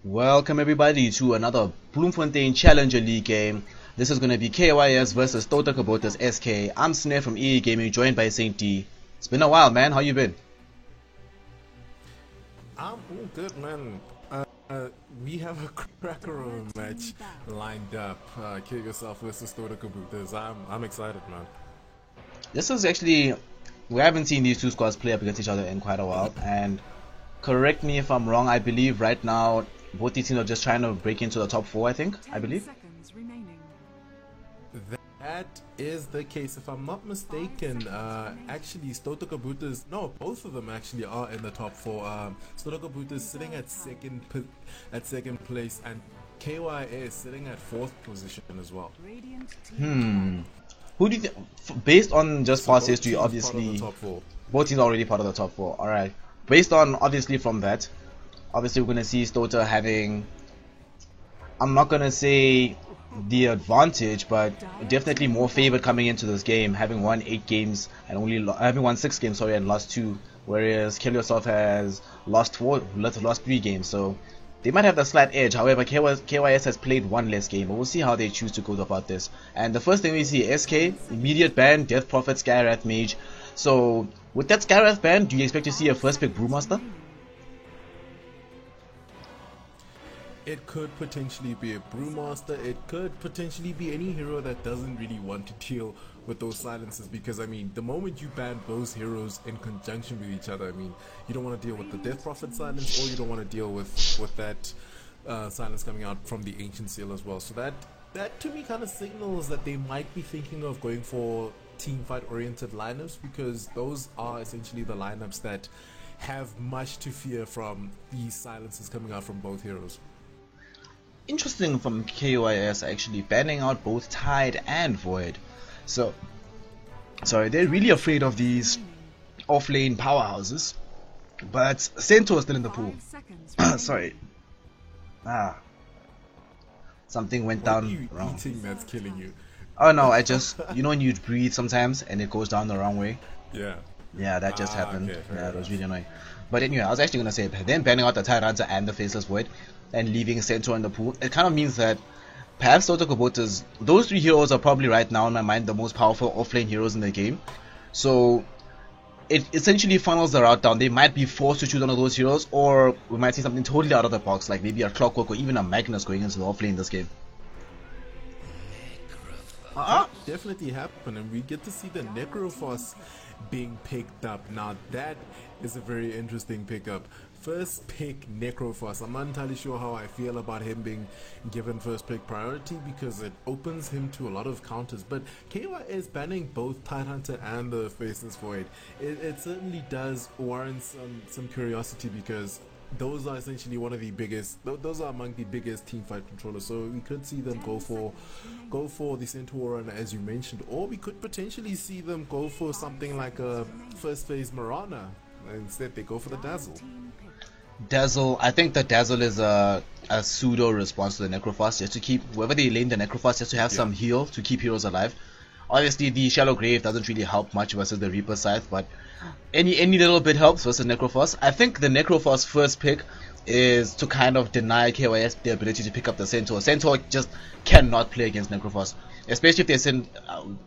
Welcome everybody to another Bloemfontein Challenger League game. This is going to be KYS versus Tota Kabotas SK. I'm Snare from EA Gaming, joined by Saint D. It's been a while, man. How you been? I'm all good, man. We have a cracker of a match lined up. Kill yourself versus Tota Kabotas. I'm excited, man. This is actually, we haven't seen these two squads play up against each other in quite a while. And correct me if I'm wrong, I believe right now both these teams are just trying to break into the top 4, I believe. That is the case. If I'm not mistaken, actually Tota Kabotas, no, both of them actually are in the top 4. Tota Kabotas sitting at second place, and KYS sitting at 4th position as well. Who do you based on just So past both history, teams obviously, part of the top 4. both teams are already part of the top 4. Alright. Based on, obviously, from that, obviously we're going to see Tota having, I'm not going to say the advantage, but definitely more favored coming into this game, having won 8 games and having won 6 games, sorry, and lost 2, whereas Kill Yourself has lost 3 games, so they might have the slight edge. However, KYS has played 1 less game, but we'll see how they choose to go about this. And the first thing we see, SK, immediate ban, Death Prophet, Skywrath Mage. So with that Skywrath ban, do you expect to see a first pick Brewmaster? It could potentially be a Brewmaster. It could potentially be any hero that doesn't really want to deal with those silences, because I mean, the moment you ban those heroes in conjunction with each other, I mean, you don't want to deal with the Death Prophet silence, or you don't want to deal with that silence coming out from the Ancient Seal as well. So that to me kind of signals that they might be thinking of going for team fight oriented lineups, because those are essentially the lineups that have much to fear from these silences coming out from both heroes. Interesting from KYS actually banning out both Tide and Void. So, sorry, they're really afraid of these off-lane powerhouses. But Centaur is still in the pool. Sorry. Something went What are down you wrong. eating that's killing you? Oh no, I just, you know when you breathe sometimes and it goes down the wrong way? Yeah. Yeah, that just happened. Okay, fair Yeah, it was enough. really annoying. But anyway, I was actually going to say, then banning out the Tyranta and the Faceless Void and leaving Centaur in the pool, it kind of means that perhaps Tota Kabotas, those 3 heroes are probably right now in my mind the most powerful offlane heroes in the game. So it essentially funnels the route down. They might be forced to choose one of those heroes, or we might see something totally out of the box, like maybe a Clockwork or even a Magnus going into the offlane in this game. Definitely happen, and we get to see the Necrophos being picked up. Now that is a very interesting pickup. First pick Necrophos. I'm not entirely sure how I feel about him being given first pick priority, because it opens him to a lot of counters. But KY is banning both Tidehunter and the Faceless Void. It certainly does warrant some curiosity, because those are essentially one of the biggest, those are among the biggest team fight controllers. So we could see them go for the Centaur, as you mentioned, or we could potentially see them go for something like a first phase Marana. Instead they go for the Dazzle. Dazzle, I think that Dazzle is a pseudo response to the Necrophos, just to keep whoever they lane the Necrophos, just to have some heal to keep heroes alive. Obviously the Shallow Grave doesn't really help much versus the Reaper Scythe, but any little bit helps versus Necrophos. I think the Necrophos first pick is to kind of deny KYS the ability to pick up the Centaur. Centaur just cannot play against Necrophos, especially if they send.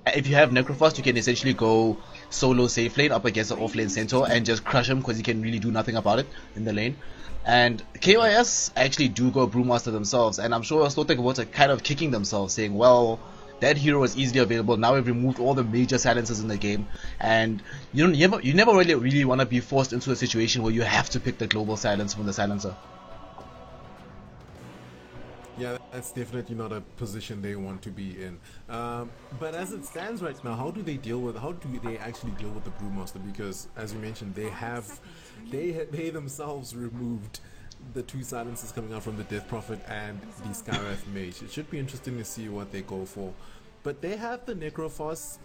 If you have Necrophos, you can essentially go solo safe lane up against an off lane Centaur and just crush him, because he can really do nothing about it in the lane. And KYS actually do go Brewmaster themselves, and I'm sure Tota Kabotas are kind of kicking themselves, saying, well, that hero is easily available. Now we've removed all the major silences in the game, and you never really want to be forced into a situation where you have to pick the global silence from the silencer. Yeah, that's definitely not a position they want to be in. But as it stands right now, how do they actually deal with the Brewmaster? Because as you mentioned, they themselves removed the 2 silences coming out from the Death Prophet and the Skywrath Mage. It should be interesting to see what they go for. But they have the Necrophos.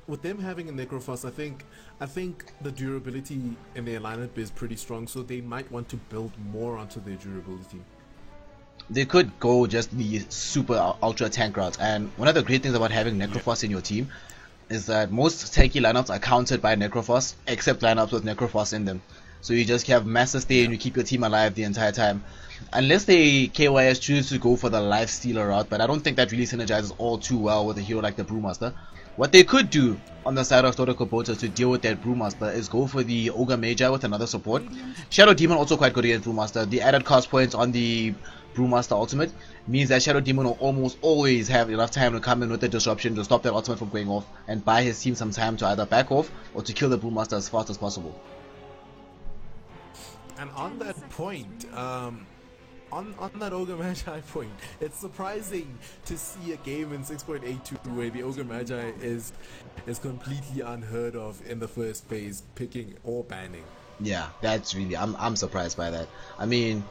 With them having a Necrophos, I think the durability in their lineup is pretty strong, so they might want to build more onto their durability. They could go just the super ultra tank route, and one of the great things about having Necrophos in your team is that most tanky lineups are countered by Necrophos, except lineups with Necrophos in them. So you just have Master Stay and you keep your team alive the entire time. Unless they KYS choose to go for the life stealer route, but I don't think that really synergizes all too well with a hero like the Brewmaster. What they could do on the side of Dota Kubota to deal with that Brewmaster is go for the Ogre Magi with another support. Shadow Demon also quite good against Brewmaster. The added cost points on the Brewmaster ultimate means that Shadow Demon will almost always have enough time to come in with the disruption to stop that ultimate from going off and buy his team some time to either back off or to kill the Brewmaster as fast as possible. And on that point, on that Ogre Magi point, it's surprising to see a game in 6.82 where the Ogre Magi is completely unheard of in the first phase, picking or banning. Yeah, that's really, I'm surprised by that. I mean,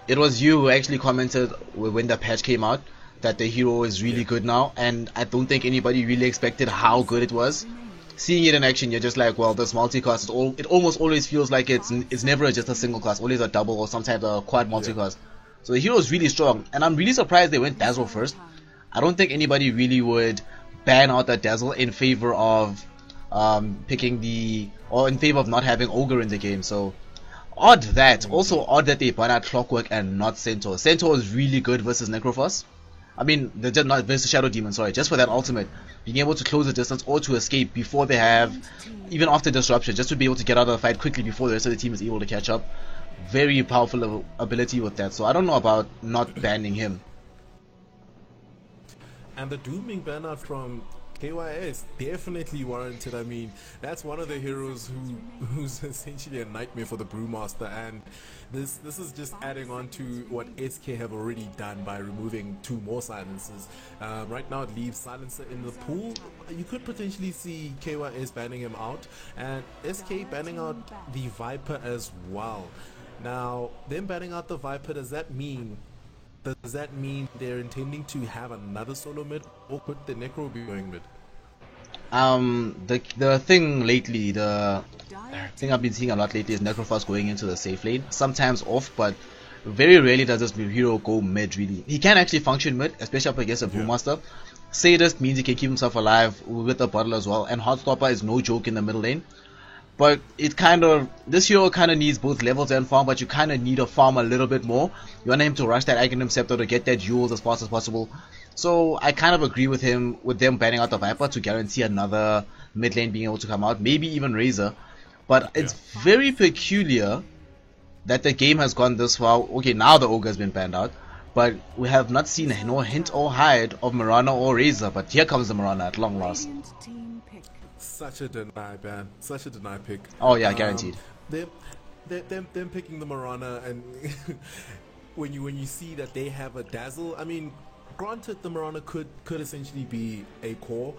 it was you who actually commented when the patch came out that the hero is really good now, and I don't think anybody really expected how good it was. Seeing it in action, you're just like, well, this multi-class, it almost always feels like it's never just a single class, always a double or sometimes a quad multi-class. So the hero is really strong, and I'm really surprised they went Dazzle first. I don't think anybody really would ban out that Dazzle in favor of in favor of not having Ogre in the game. So odd that. Also odd that they ban out Clockwork and not Centaur. Centaur is really good versus Necrophos. I mean, not versus Shadow Demon, sorry, just for that ultimate. Being able to close the distance or to escape before they have, even after disruption, just to be able to get out of the fight quickly before the rest of the team is able to catch up. Very powerful ability with that, so I don't know about not banning him. And the Doom being banned out from KYS definitely warranted. I mean, that's one of the heroes who's essentially a nightmare for the Brewmaster, and this is just adding on to what SK have already done by removing 2 more silencers. Right now it leaves Silencer in the pool. You could potentially see KYS banning him out, and SK banning out the Viper as well. Now, them banning out the Viper, does that mean they're intending to have another solo mid, or could the Necro be going mid? The thing lately, the thing I've been seeing a lot lately is Necrophos going into the safe lane, sometimes off, but very rarely does this hero go mid really. He can actually function mid, especially up against a Brewmaster. Sadist means he can keep himself alive with the bottle as well, and Heartstopper is no joke in the middle lane. But this hero kind of needs both levels and farm, but you kind of need to farm a little bit more. You want him to rush that Aghanim Scepter to get that jewels as fast as possible. So I kind of agree with him with them banning out the Viper to guarantee another mid lane being able to come out, maybe even Razor. But it's very peculiar that the game has gone this far. Okay, now the Ogre has been banned out, but we have not seen no hint or hide of Mirana or Razor. But here comes the Mirana at long last. Such a deny ban, such a deny pick. Oh yeah, guaranteed. Them picking the Mirana, and when you see that they have a Dazzle, I mean, granted the Mirana could essentially be a core,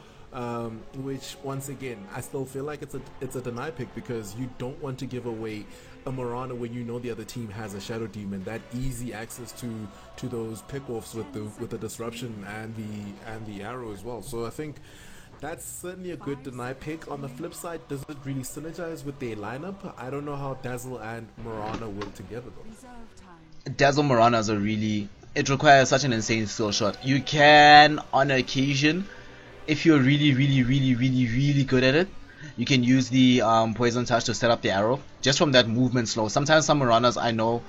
which once again I still feel like it's a deny pick, because you don't want to give away a Mirana when you know the other team has a Shadow Demon. That easy access to those pickoffs with the disruption and the arrow as well. So I think that's certainly a good deny pick. On the flip side, does it really synergize with their lineup? I don't know how Dazzle and Mirana work together though. Dazzle Mirana it requires such an insane skill shot. You can, on occasion, if you're really good at it, you can use the Poison Touch to set up the arrow just from that movement slow. Sometimes some Miranas I know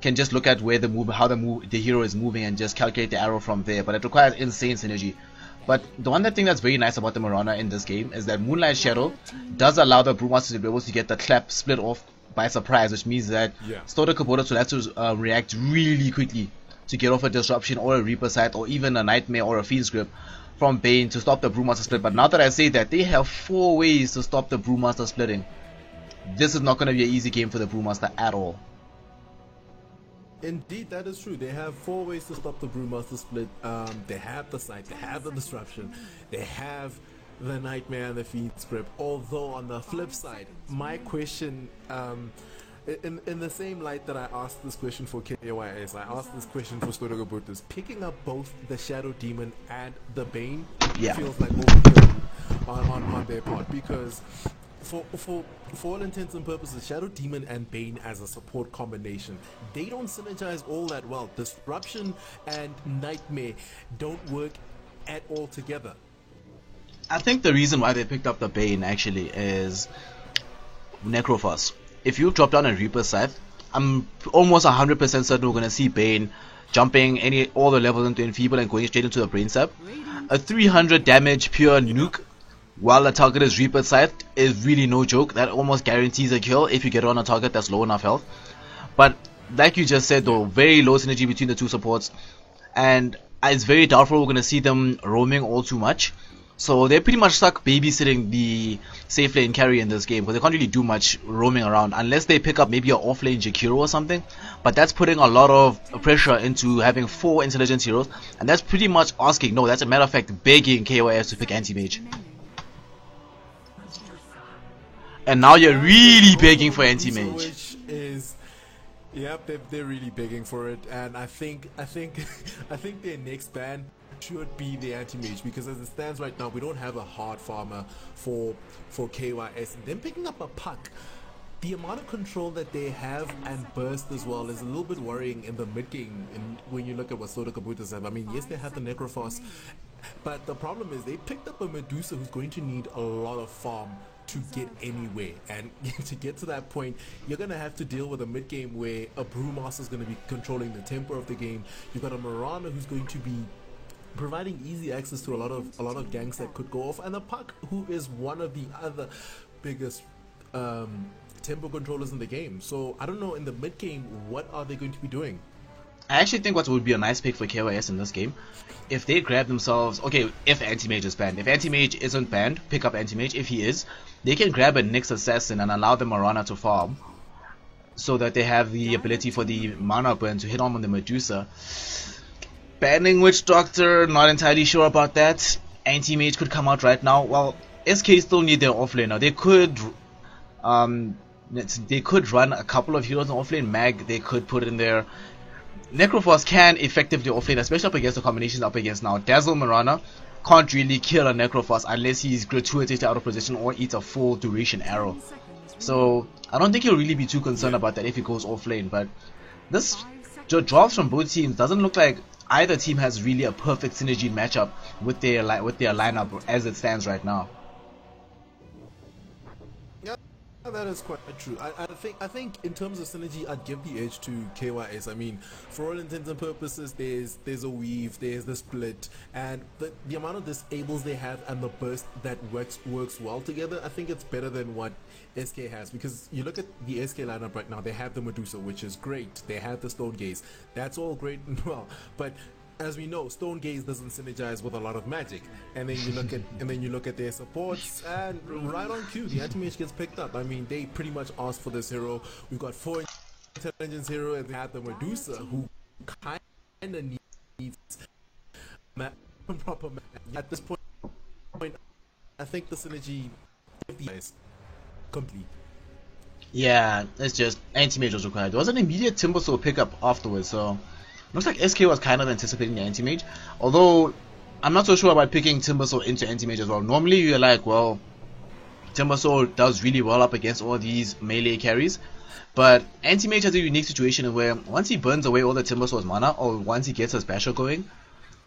can just look at where how the hero is moving and just calculate the arrow from there, but it requires insane synergy. But the one thing that's very nice about the Mirana in this game is that Moonlight Shadow does allow the Brewmaster to be able to get the clap split off by surprise, which means that Dota Kubota will have to react really quickly to get off a disruption or a Reaper Sight or even a Nightmare or a Fiend's Grip from Bane to stop the Brewmaster split. But now that I say that, they have 4 ways to stop the Brewmaster splitting. This is not going to be an easy game for the Brewmaster at all. Indeed, that is true. They have 4 ways to stop the Brewmaster split. They have the Sight, they have the Disruption, they have the Nightmare and the Fiend's Grip. Although on the flip side, my question, in the same light that I asked this question for KYS, I asked this question for Dota Kubota, picking up both the Shadow Demon and the Bane feels like overkill on their part, because for all intents and purposes, Shadow Demon and Bane as a support combination, they don't synergize all that well. Disruption and Nightmare don't work at all together. I think the reason why they picked up the Bane actually is Necrophos. if you drop down a Reaper Scythe, I'm almost 100% certain we're gonna see Bane jumping all the levels into Enfeeble and going straight into the Brain Sap. A 300 damage pure nuke while the target is Reaper Scythe is really no joke. That almost guarantees a kill if you get on a target that's low enough health. But like you just said though, very low synergy between the two supports, and it's very doubtful we're going to see them roaming all too much. So they're pretty much stuck babysitting the safe lane carry in this game, because they can't really do much roaming around unless they pick up maybe an off lane Jakiro or something. But that's putting a lot of pressure into having 4 intelligence heroes, and that's pretty much asking, no, that's a matter of fact begging KOS to pick anti-mage. And now you're really begging for anti-mage. Which is, yep, they're really begging for it, and I think their next ban should be the anti-mage, because as it stands right now, we don't have a hard farmer for KYS. Them picking up a puck, the amount of control that they have and burst as well is a little bit worrying in the mid game. And when you look at what Soda Kabutas have, I mean, yes, they have the Necrophos, but the problem is they picked up a Medusa who's going to need a lot of farm to get anywhere, and to get to that point, you're gonna have to deal with a mid game where a Brewmaster is gonna be controlling the tempo of the game. You've got a Mirana who's going to be providing easy access to a lot of ganks that could go off, and a Puck who is one of the other biggest tempo controllers in the game. So I don't know, in the mid game, what are they going to be doing? I actually think what would be a nice pick for KYS in this game, if they grab themselves, okay, if Anti-Mage is banned. If Anti-Mage isn't banned, pick up Anti-Mage. If he is, they can grab a Nyx Assassin and allow the Mirana to farm, so that they have the ability for the mana burn to hit on the Medusa. Banning Witch Doctor, not entirely sure about that. Anti-Mage could come out right now. Well, SK still need their offlaner. They could run a couple of heroes in offlane. Mag, they could put in there. Necrophos can effectively offlane, especially up against the combinations up against now. Dazzle Mirana can't really kill a Necrophos unless he's gratuitously out of position or eats a full duration arrow. So I don't think he'll really be too concerned about that if he goes offlane. But this drops from both teams doesn't look like either team has really a perfect synergy matchup with their lineup as it stands right now. That is quite true. I think in terms of synergy, I'd give the edge to KYS. I mean, for all intents and purposes, there's a weave, there's the split, and the amount of disables they have and the burst that works well together, I think it's better than what SK has. Because you look at the SK lineup right now, they have the Medusa, which is great. They have the Stone Gaze. That's all great and well, but as we know, Stone Gaze doesn't synergize with a lot of magic. And then you look at their supports, and right on cue, the Anti-Mage gets picked up. I mean, they pretty much asked for this hero. We've got 4 intelligence hero, and they have the Medusa, who kind of needs proper at this point. I think the synergy is complete. Yeah, it's just Anti-Mage was required. There was an immediate Timbersaw pickup afterwards, so looks like SK was kind of anticipating the Anti-Mage. Although I'm not so sure about picking Timbersaw into Anti-Mage as well. Normally you're like, well, Timbersaw does really well up against all these melee carries, but Anti-Mage has a unique situation where once he burns away all the Timbersaw's mana, or once he gets his basher going,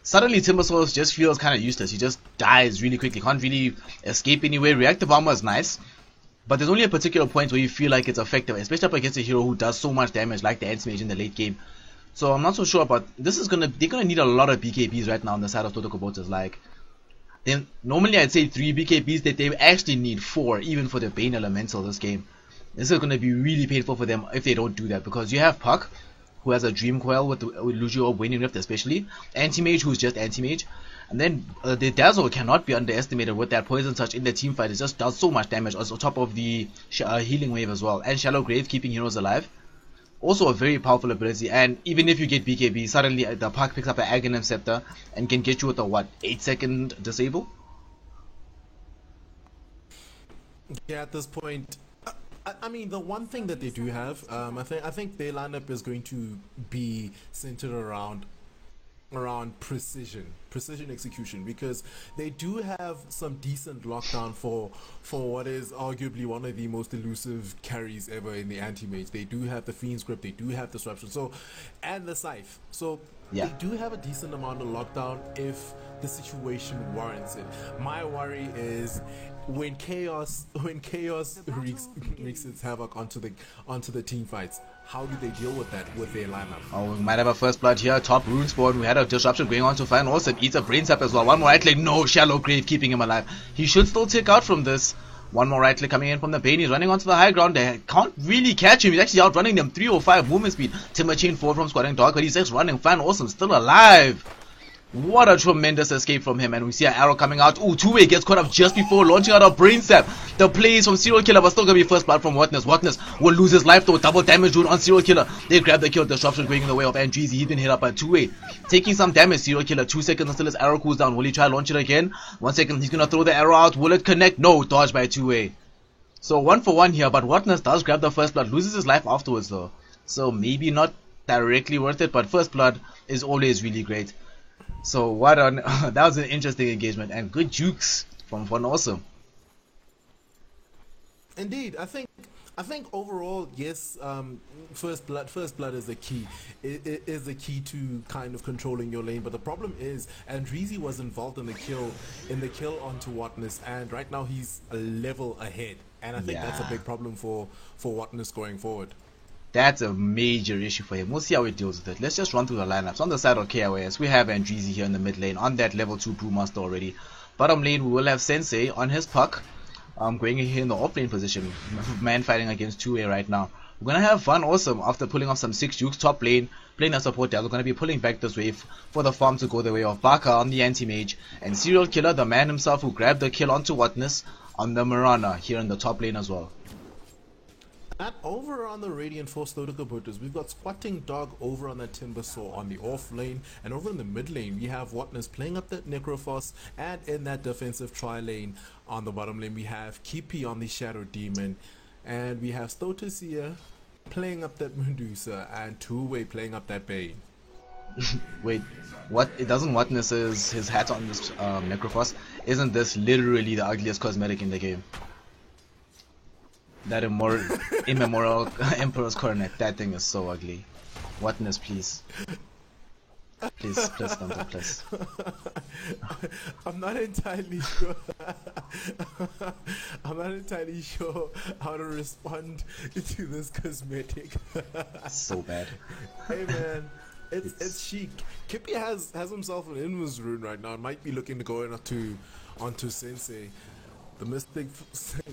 suddenly Timbersaw just feels kind of useless. He just dies really quickly, can't really escape anywhere. Reactive armor is nice, but there's only a particular point where you feel like it's effective, especially up against a hero who does so much damage like the Anti-Mage in the late game. So I'm not so sure about this. They're gonna need a lot of BKBs right now on the side of Toto Kubotas. Like, then normally I'd say 3 BKBs, that they actually need 4 even for the Bane Elemental this game. This is gonna be really painful for them if they don't do that, because you have Puck, who has a Dream Coil with Lucio Waning Rift especially, Anti-Mage who's just Anti-Mage, and then the Dazzle cannot be underestimated with that Poison Touch in the team fight. It just does so much damage on top of the healing wave as well, and Shallow Grave keeping heroes alive. Also a very powerful ability, and even if you get BKB, suddenly the Puck picks up an Aghanim Scepter and can get you with a 8-second disable? Yeah, at this point, I mean, the one thing that they do have, I think their lineup is going to be centered around precision execution, because they do have some decent lockdown for what is arguably one of the most elusive carries ever in the Anti-Mage. They do have the Fiend's Grip, they do have Disruption, and the Scythe. So yeah, they do have a decent amount of lockdown if the situation warrants it. My worry is when chaos wreaks its havoc onto the team fights, how do they deal with that with their lineup? Oh, we might have a first blood here. Top rune spawn. We had a disruption going on to find also eats a brain sap as well. One more right click. No, shallow grave keeping him alive. He should still take out from this. One more right click coming in from the Bane. He's running onto the high ground. They can't really catch him. He's actually outrunning them. 305 movement speed. Timber chain forward from Squatting Dog, but he's just running. Fan Awesome still alive. What a tremendous escape from him, and we see an arrow coming out. Ooh, two-way gets caught up just before launching out a brain sap. The plays from Serial Killer, but still gonna be first blood from Watness. Watness will lose his life though. Double damage rune on Serial Killer. They grab the kill. Disruption going in the way of Andreezy. He's been hit up by two-way, taking some damage. Serial Killer 2 seconds until his arrow cools down. Will he try launch it again? 1 second. He's gonna throw the arrow out. Will it connect? No, dodge by two-way. So 1 for 1 here, but Watness does grab the first blood. Loses his life afterwards though. So maybe not directly worth it, but first blood is always really great. So that was an interesting engagement and good jukes from Fan Awesome. Indeed, I think overall, yes, first blood is the key. It is the key to kind of controlling your lane. But the problem is, Andreezy was involved in the kill onto Watness, and right now he's a level ahead, and I think that's a big problem for Watness going forward. That's a major issue for him. We'll see how he deals with it. Let's just run through the lineups. On the side of KOS, we have Andreezy here in the mid lane on that level 2 Brewmaster already. Bottom lane, we will have Sensei on his puck, going here in the off lane position. Man fighting against 2A right now. We're going to have Fan Awesome after pulling off some 6 jukes. Top lane, playing a support there. We're going to be pulling back this wave for the farm to go the way of Baka on the anti-mage. And Serial Killer, the man himself who grabbed the kill onto Watness on the Mirana here in the top lane as well. And over on the Radiant Force Lodokabutas, we've got Squatting Dog over on the Timbersaw on the off lane, and over in the mid lane we have Watness playing up that Necrophos, and in that defensive tri lane on the bottom lane we have Kippy on the Shadow Demon, and we have Stotus here playing up that Medusa, and two-way playing up that Bane. Wait, what? It doesn't Watness his hat on this Necrophos? Isn't this literally the ugliest cosmetic in the game? That immemorial Emperor's Coronet, that thing is so ugly. Watness, please. Please, don't, please. I'm not entirely sure. I'm not entirely sure how to respond to this cosmetic. So bad. Hey man, it's chic. Kippy has himself an Invis rune right now. And might be looking to go onto Sensei. The Mystic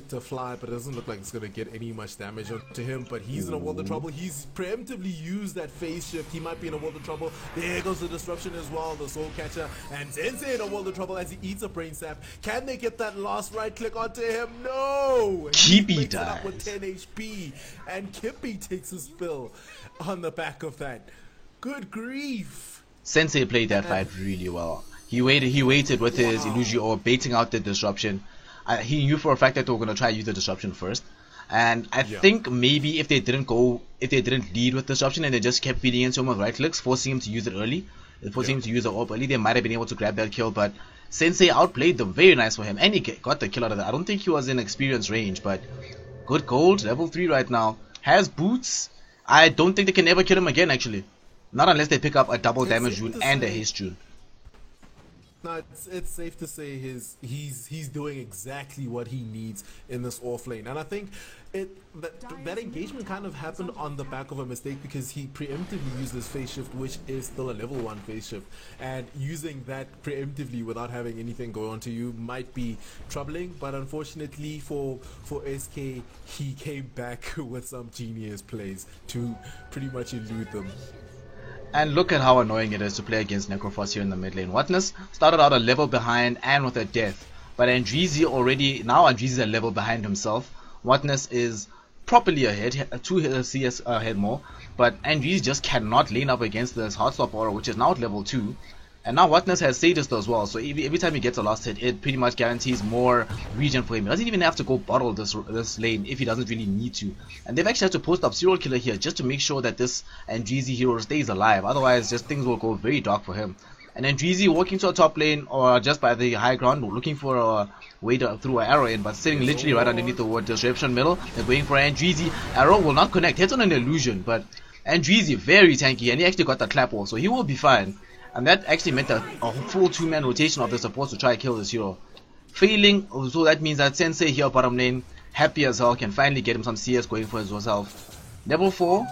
to fly, but it doesn't look like it's going to get any much damage onto him. But he's in a world of trouble. He's preemptively used that phase shift. He might be in a world of trouble. There goes the disruption as well. The Soul Catcher and Sensei in a world of trouble as he eats a brain sap. Can they get that last right click onto him? No! Kippy dies. Up with 10 HP, and Kippy takes a spill on the back of that. Good grief! Sensei played that fight really well. He waited with his illusion or baiting out the disruption. He knew for a fact that they were going to try to use the disruption first, and I think maybe if they didn't lead with disruption and they just kept feeding into him with right clicks, forcing him to use it early, forcing him to use the orb early, they might have been able to grab that kill. But Sensei outplayed them, very nice for him, and he got the kill out of that. I don't think he was in experience range, but good gold, level 3 right now. Has boots. I don't think they can ever kill him again, actually, not unless they pick up a double damage rune and a haste rune. No, it's safe to say he's doing exactly what he needs in this off lane, and I think that engagement kind of happened on the back of a mistake because he preemptively used this phase shift, which is still a level 1 phase shift, and using that preemptively without having anything go on to you might be troubling. But unfortunately for SK, he came back with some genius plays to pretty much elude them. And look at how annoying it is to play against Necrophos here in the mid lane. Watness started out a level behind and with a death. But Andreezy is a level behind himself. Watness is properly ahead, 2 CS ahead more. But Andreezy just cannot lane up against this Heartstop Aura, which is now at level 2. And now Watness has Sadist as well, so every time he gets a last hit, it pretty much guarantees more regen for him. He doesn't even have to go bottle this lane if he doesn't really need to. And they've actually had to post up Serial Killer here just to make sure that this Andreezy hero stays alive. Otherwise, just things will go very dark for him. And Andreezy walking to a top lane or just by the high ground, looking for a way to throw an arrow in, but sitting literally right underneath the word disruption middle. They're going for Andreezy. Arrow will not connect. Hits on an illusion, but Andreezy very tanky, and he actually got the clap off, so he will be fine. And that actually meant a full 2-man rotation of the supports to try to kill this hero. Failing, so that means that Sensei here bottom lane, happy as hell, can finally get him some CS going for himself. Level 4,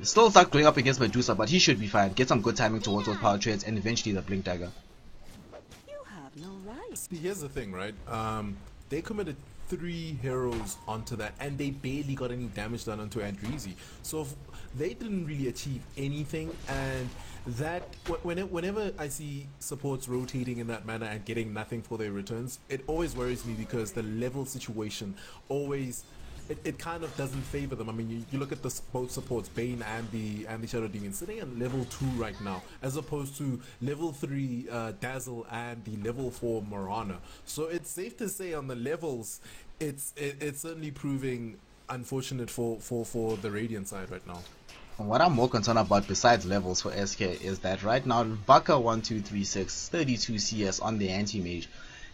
still stuck going up against Medusa, but he should be fine. Get some good timing towards those power trades and eventually the Blink Dagger. You have no right. See, here's the thing, right? They committed 3 heroes onto that, and they barely got any damage done onto Andreezy. So they didn't really achieve anything, and that whenever I see supports rotating in that manner and getting nothing for their returns, it always worries me because the level situation always it kind of doesn't favor them. I mean, you look at both supports, Bane and the Shadow Demon, sitting at level 2 right now, as opposed to level 3 Dazzle and the level 4 Morana. So it's safe to say on the levels, it's certainly proving unfortunate for the Radiant side right now. What I'm more concerned about besides levels for SK is that right now Baka1236, 32 CS on the anti-mage.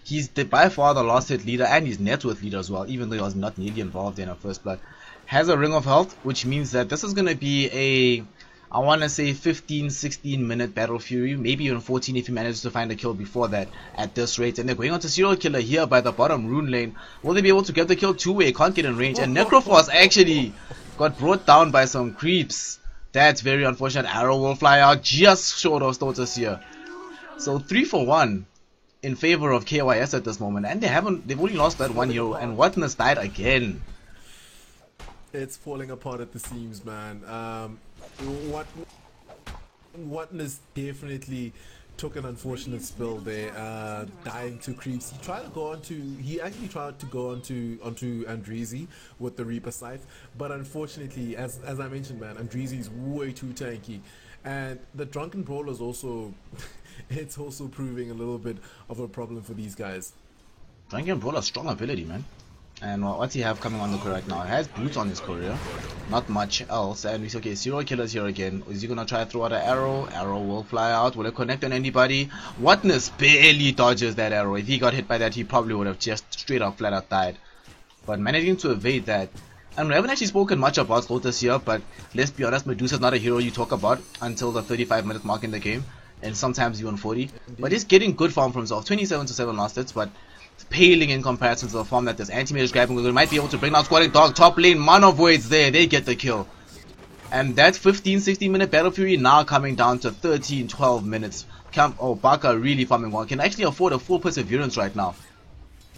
He's by far the last hit leader and his net worth leader as well, even though he was not nearly involved in a first blood. Has a ring of health, which means that this is going to be a, I want to say 15-16 minute battle fury, maybe even 14 if he manages to find a kill before that at this rate. And they're going on to serial killer here by the bottom rune lane. Will they be able to get the kill two-way? Can't get in range. And Necroforce actually got brought down by some creeps. That's very unfortunate. Arrow will fly out just short of Stotus here. So 3 for 1 in favor of KYS at this moment, and they've only lost that one hero, and Watness died again. It's falling apart at the seams, man. Watness definitely took an unfortunate spill there, dying to creeps. He actually tried to go onto Andreezy with the Reaper Scythe, but unfortunately, as I mentioned, man, Andreezy is way too tanky, and the Drunken Brawler is also it's also proving a little bit of a problem for these guys. Drunken Brawler, strong ability, man. And what's he have coming on the core right now? He has boots on his career, not much else. And we see, okay, serial killer's here again. Is he gonna try to throw out an arrow? Arrow will fly out. Will it connect on anybody? Watness barely dodges that arrow. If he got hit by that, he probably would have just straight up flat out died. But managing to evade that. And we haven't actually spoken much about Lotus here, but let's be honest, Medusa's not a hero you talk about until the 35-minute mark in the game, and sometimes even 40. But he's getting good farm for himself, 27-7 last hits, but paling in comparison to the farm that this anti-mage is grabbing. We might be able to bring down Squatting Dog, top lane, Man of Voids there, they get the kill. And that 15-16 minute battle fury now coming down to 13-12 minutes. Baka really farming well, can actually afford a full perseverance right now.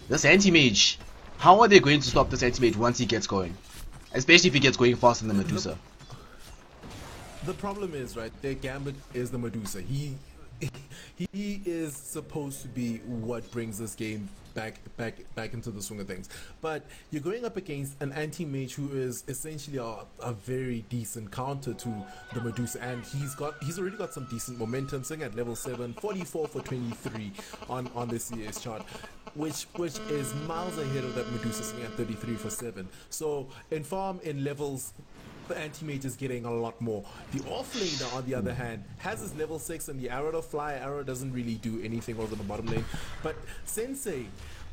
This anti-mage, how are they going to stop this anti-mage once he gets going? Especially if he gets going faster than Medusa. The problem is, right, their Gambit is the Medusa. He is supposed to be what brings this game back into the swing of things. But you're going up against an anti-mage who is essentially a very decent counter to the Medusa, and he's already got some decent momentum, sitting at level 7, 44 for 23 on the CS chart. Which is miles ahead of that Medusa sitting at 33 for 7. So in farm, in levels, the anti-mage is getting a lot more. The offlaner, on the other hand, has his level 6 and the arrow to fly. Arrow doesn't really do anything over the bottom lane. But Sensei,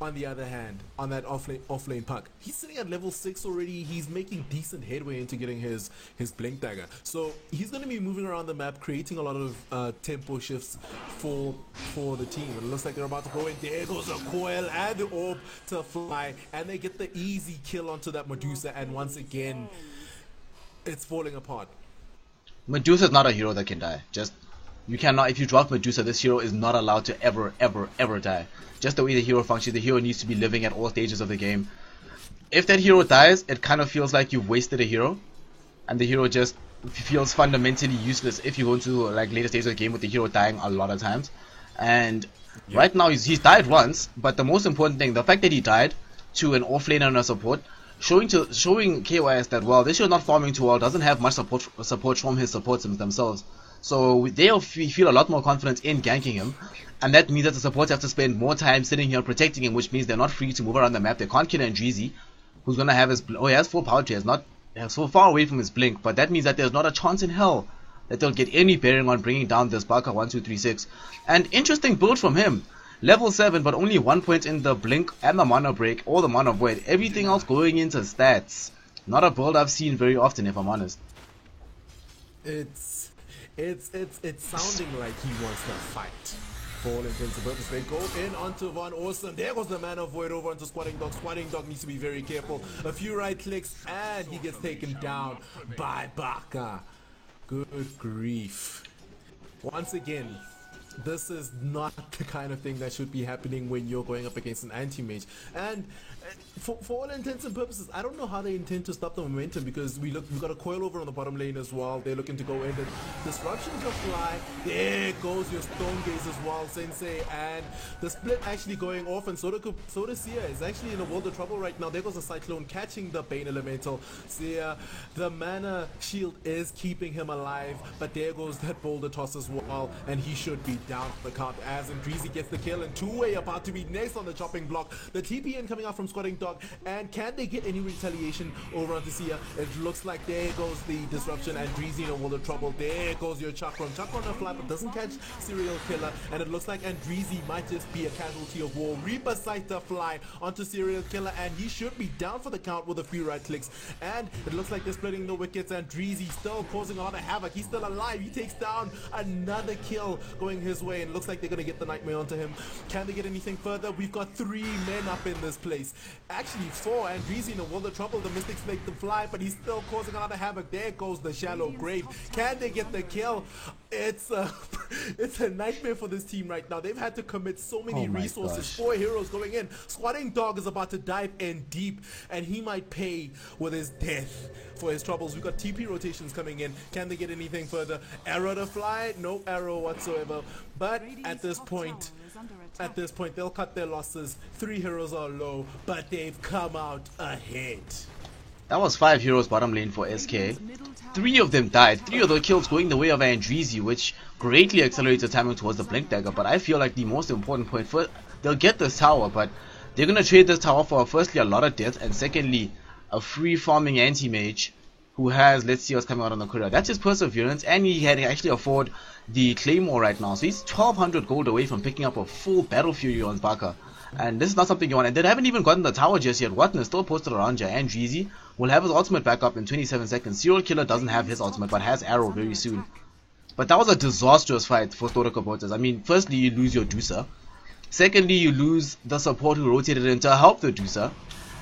on the other hand, on that offlane puck, he's sitting at level 6 already. He's making decent headway into getting his Blink Dagger. So he's going to be moving around the map, creating a lot of tempo shifts for the team. It looks like they're about to go in. There goes a coil and the orb to fly, and they get the easy kill onto that Medusa, and once again, it's falling apart. Medusa is not a hero that can die. You cannot, if you drop Medusa, this hero is not allowed to ever die. Just the way the hero functions, the hero needs to be living at all stages of the game. If that hero dies, it kind of feels like you've wasted a hero, and the hero just feels fundamentally useless if you go into like later stages of the game with the hero dying a lot of times. And right now he's died once, but the most important thing, the fact that he died to an offlaner and a support, showing KYS that, well, this hero not farming too well, doesn't have much support from his supports themselves. So they'll feel a lot more confidence in ganking him, and that means that the supports have to spend more time sitting here protecting him, which means they're not free to move around the map. They can't kill Andreezy, who's gonna have he has full power tree, not so far away from his blink, but that means that there's not a chance in hell that they'll get any bearing on bringing down this Baka1236. And interesting build from him. Level 7, but only 1 point in the blink and the mana break, or the mana void. Everything else going into stats. Not a build I've seen very often, if I'm honest. It's sounding like he wants to fight for all intents and purposes. They go in onto Von Awesome. There goes the Man of Void over onto Squatting Dog. Squatting Dog needs to be very careful. A few right clicks and he gets taken down by Baka. Good grief. Once again, this is not the kind of thing that should be happening when you're going up against an anti-mage. And for all intents and purposes, I don't know how they intend to stop the momentum, because we've got a coil over on the bottom lane as well. They're looking to go in. Disruptions of fly. There goes your stone gaze as well, Sensei. And the split actually going off, and Soda Sia is actually in a world of trouble right now. There goes a Cyclone catching the Bane Elemental. Sia, the mana shield is keeping him alive, but there goes that boulder toss as well, and he should be down for the count as Andreezy gets the kill, and two-way about to be next on the chopping block. The TPN coming out from Squatting Dog, and can they get any retaliation over onto Sia? It looks like there goes the disruption, and Andreezy in a world of trouble. There goes your Chakron. Chakron on a fly, but doesn't catch Serial Killer, and it looks like Andreezy might just be a casualty of war. Reaper sight the fly onto Serial Killer, and he should be down for the count with a few right clicks, and it looks like they're splitting the wickets. Andreezy still causing a lot of havoc. He's still alive. He takes down another kill going his way, and looks like they're going to get the Nightmare onto him. Can they get anything further? We've got 3 men up in this place. Actually 4. Andreezy in a world of trouble. The Mystics make them fly, but he's still causing a lot of havoc. There goes the Shallow Grave. Can they get the kill? It's a nightmare for this team right now. They've had to commit so many resources. 4 heroes going in. Squatting Dog is about to dive in deep, and he might pay with his death for his troubles. We've got TP rotations coming in. Can they get anything further? Arrow to fly? No arrow whatsoever. But at this point, they'll cut their losses. 3 heroes are low, but they've come out ahead. That was 5 heroes bottom lane for SK. 3 of them died. 3 of the kills going the way of Andreezy, which greatly accelerates the timing towards the Blink Dagger. But I feel like the most important point, first, they'll get this tower, but they're going to trade this tower for firstly a lot of death, and secondly a free farming anti-mage who has, let's see what's coming out on the courier. That's his perseverance, and he can actually afford the Claymore right now. So he's 1200 gold away from picking up a full Battle Fury on Baka. And this is not something you want. And they haven't even gotten the tower just yet. Watton is still posted around here. And Andreezy will have his ultimate back up in 27 seconds. Serial Killer doesn't have his ultimate, but has Arrow very soon. But that was a disastrous fight for Stordic Obotas. I mean, firstly, you lose your Dusa. Secondly, you lose the support who rotated in to help the Dusa.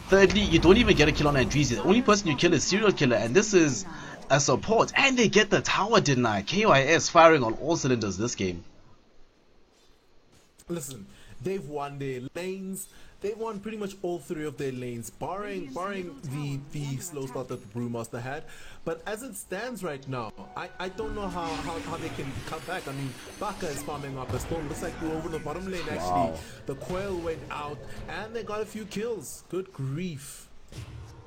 Thirdly, you don't even get a kill on Andreezy. The only person you kill is Serial Killer, and this is a support. And they get the tower denied. KYS firing on all cylinders this game. Listen, they've won their lanes. They've won pretty much all 3 of their lanes, barring the slow start that the Brewmaster had. But as it stands right now, I don't know how they can come back. I mean, Baka is farming up. The storm looks like we're over the bottom lane actually. Wow. The coil went out, and they got a few kills. Good grief.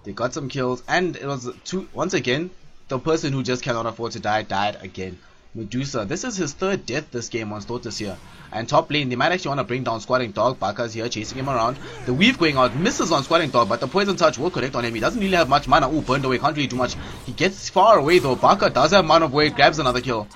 They got some kills, and it was once again, the person who just cannot afford to die died again. Medusa, this is his 3rd death this game on Stotus here. And top lane, they might actually want to bring down Squatting Dog. Baka's here chasing him around. The weave going out, misses on Squatting Dog, but the poison touch will connect on him. He doesn't really have much mana. Ooh, burned away, can't really do much. He gets far away though. Baka does have mana of weight, grabs another kill.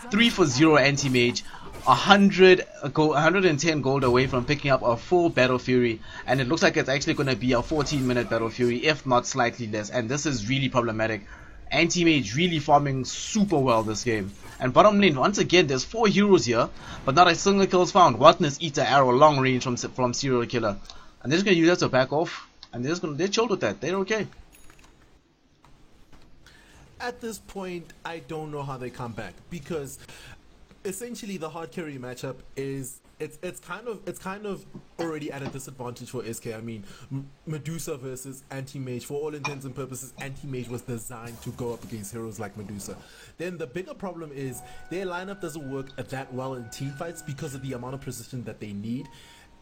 3 for 0 anti-mage. 110 gold away from picking up a full Battle Fury, and it looks like it's actually going to be a 14-minute Battle Fury, if not slightly less, and this is really problematic. Anti-mage really farming super well this game. And bottom lane, once again, there's 4 heroes here, but not a single kill is found. Watness eats an arrow long range from Serial Killer, and they're just going to use that to back off, and they're chilled with that. They're okay. At this point, I don't know how they come back, because essentially the hard carry matchup is it's kind of already at a disadvantage for SK. I mean, Medusa versus Anti-Mage, for all intents and purposes, Anti-Mage was designed to go up against heroes like Medusa. Then the bigger problem is their lineup doesn't work that well in team fights because of the amount of precision that they need.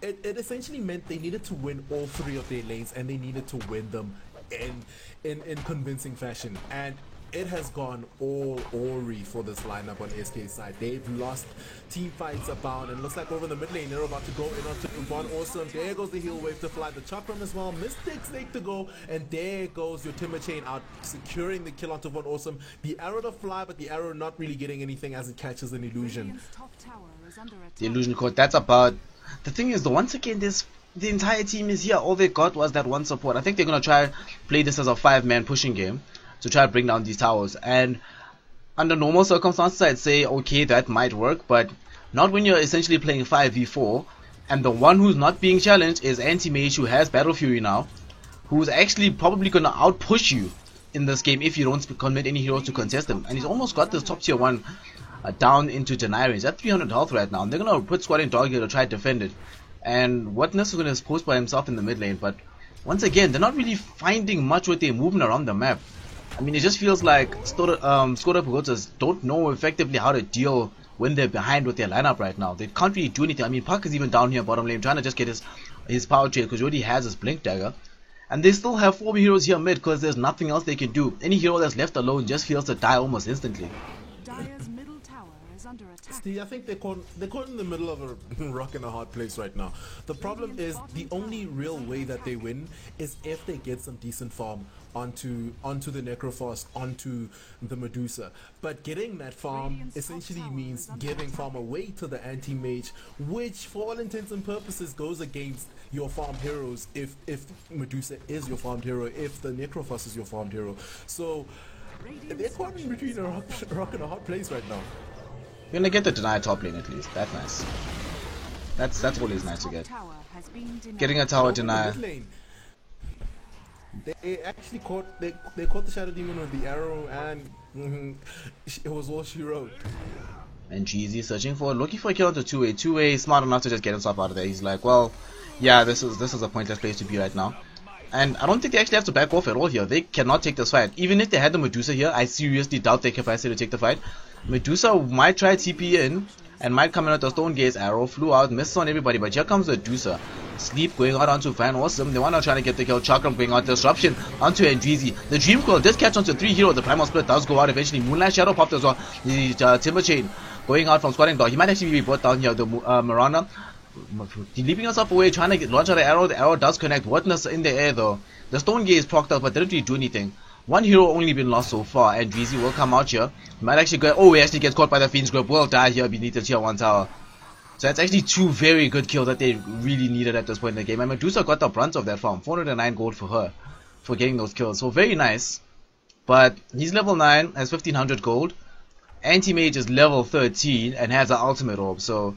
It essentially meant they needed to win all 3 of their lanes, and they needed to win them in convincing fashion. And it has gone all Ori for this lineup on SK's side. They've lost team fights abound, and looks like over in the mid lane they're about to go in onto Von Awesome. There goes the heal wave to fly the Chakram as well. Mystic Snake to go, and there goes your Timber Chain out, securing the kill onto Von Awesome. The arrow to fly, but the arrow not really getting anything as it catches an illusion. The illusion code, that's about... The thing is, though, once again, the entire team is here. All they got was that one support. I think they're going to try play this as a 5-man pushing game to try to bring down these towers, and under normal circumstances I'd say okay, that might work, but Not when you're essentially playing 5v4, and the one who's not being challenged is Anti-Mage, who has Battle Fury now, who's actually probably gonna outpush you in this game if you don't commit any heroes to contest him. And he's almost got this top tier 1 down into deny range. At 300 health right now, and they're gonna put Squatting Dog here to try to defend it. And Witness is gonna post by himself in the mid lane, but once again, they're not really finding much with their movement around the map. I mean, it just feels like Skoda Pagodas don't know effectively how to deal when they're behind with their lineup right now. They can't really do anything. I mean, Puck is even down here bottom lane trying to just get his power trade because he already has his Blink Dagger. And they still have 4 heroes here mid because there's nothing else they can do. Any hero that's left alone just feels to die almost instantly. Dire's middle tower is under attack. Steve, I think they're caught in the middle of a rock and a hard place right now. The problem is the only real way that they win is if they get some decent farm onto the Necrophos, onto the Medusa. But getting that farm essentially means giving farm away to the Anti-Mage, which for all intents and purposes goes against your farmed heroes if Medusa is your farmed hero, if the Necrophos is your farmed hero. So they're caught in between a rock and a hard place right now. You're gonna get the deny top lane at least. That's nice. That's always nice to get. Getting a tower deny. They actually caught they caught the Shadow Demon with the arrow, and it was all she wrote. And Jeezy looking for a kill onto 2A. 2A smart enough to just get himself out of there. He's like, well, yeah, this is a pointless place to be right now. And I don't think they actually have to back off at all here. They cannot take this fight. Even if they had the Medusa here, I seriously doubt their capacity to take the fight. Medusa might try TP in and might come in with the Stone Gaze arrow, flew out, misses on everybody, but here comes Medusa. Sleep going out onto Van Awesome. They want to try to get the kill. Chakram going out. Disruption onto Endrizi. The Dream Coil does catch onto 3 heroes. The Primal Split does go out eventually. Moonlight Shadow popped as well. The Timber Chain going out from Squatting Dog. He might actually be brought down here. The Marana leaping himself away, trying to launch out the arrow. The arrow does connect. Witness in the air though. The Stone Gaze procced up, but didn't really do anything. One hero only been lost so far, and Dreezy will come out here. He might actually go. Oh, he actually gets caught by the Fiend's Grip. Will die here beneath the tier 1 tower. So that's actually 2 very good kills that they really needed at this point in the game. And Medusa got the brunt of that farm. 409 gold for her for getting those kills. So very nice. But he's level 9, has 1500 gold. Anti-Mage is level 13 and has an ultimate orb. So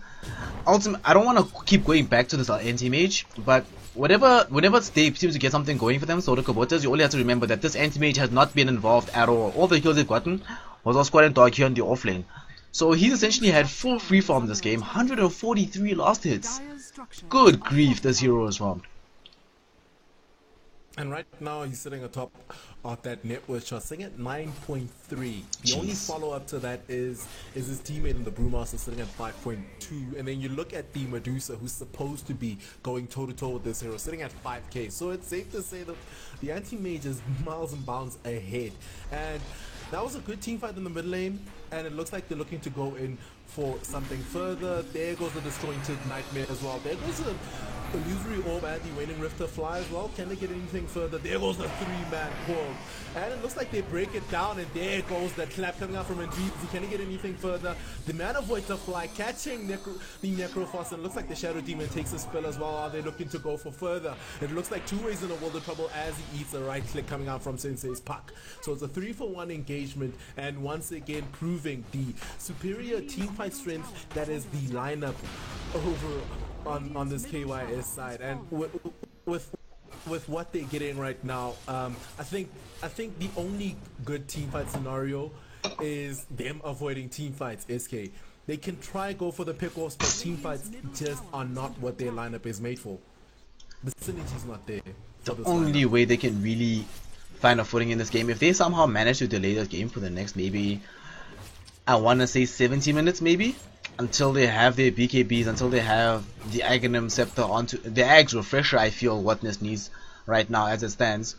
I don't want to keep going back to this Anti-Mage, but whenever they seem to get something going for them, so the Kubotas, you only have to remember that this Anti-Mage has not been involved at all. All the kills they've gotten was on Squatting Dog here in the off lane. So he's essentially had full free farm this game, 143 last hits. Good grief, this hero is farmed. And right now he's sitting atop of that net worth chart, sitting at 9.3. The only follow-up to that is his teammate in the Brewmaster sitting at 5.2. And then you look at the Medusa, who's supposed to be going toe-to-toe with this hero, sitting at 5k. So it's safe to say that the Anti-Mage is miles and bounds ahead. And that was a good team fight in the mid lane, and it looks like they're looking to go in for something further. There goes the Disjointed Nightmare as well. There goes the Illusory Orb and the Waning Rift to fly as well. Can they get anything further? There goes the 3-man core. And it looks like they break it down, and there goes that clap coming out from Endrizi. Can he get anything further? The Mana Void to fly, catching the Necrophos, and it looks like the Shadow Demon takes a spell as well. Are they looking to go for further? It looks like 2A's in a world of trouble as he eats a right click coming out from Sensei's Puck. So it's a 3-for-1 engagement, and once again proving the superior teamfight strength that is the lineup over on this KYS side. And with what they're getting right now, I think the only good teamfight scenario is them avoiding teamfights. SK, they can try go for the pick-offs, but teamfights just are not what their lineup is made for. The synergy's not there. The only way they can really find a footing in this game, if they somehow manage to delay the game for the next maybe, I want to say 70 minutes maybe, until they have their BKBs, until they have the Aghanim Scepter onto the Ags Refresher. I feel Witness needs right now as it stands,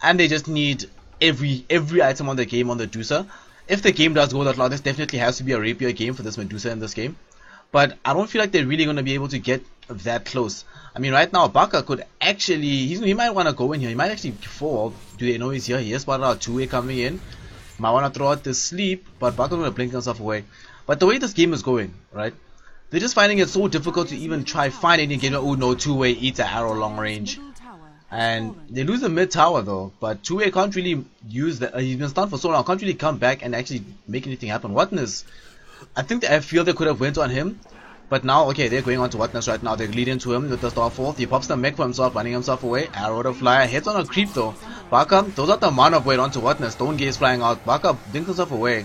and they just need every item on the game on the Medusa. If the game does go that long, this definitely has to be a rapier game for this Medusa in this game, but I don't feel like they're really going to be able to get that close. I mean, right now Baka could actually, he might want to go in here, he might actually fall. Do they know he's here? He has spotted out 2A coming in, might want to throw out the sleep, but Baka's going to blink himself away. But the way this game is going, right, they're just finding it so difficult to even try find any game. Oh no, 2A eats an arrow long range, and they lose the mid tower though. But 2A can't really use that. He's been stunned for so long, can't really come back and actually make anything happen. Witness I think I feel they could have went on him. But now, okay, they're going on to Whatness right now. They're leading to him with the Starfall. He pops the mech for himself, running himself away. Arrow to fly. Hits on a creep though. Baka throws out the amount of weight onto Whatness. Stone Gaze flying out. Baka dinks himself away.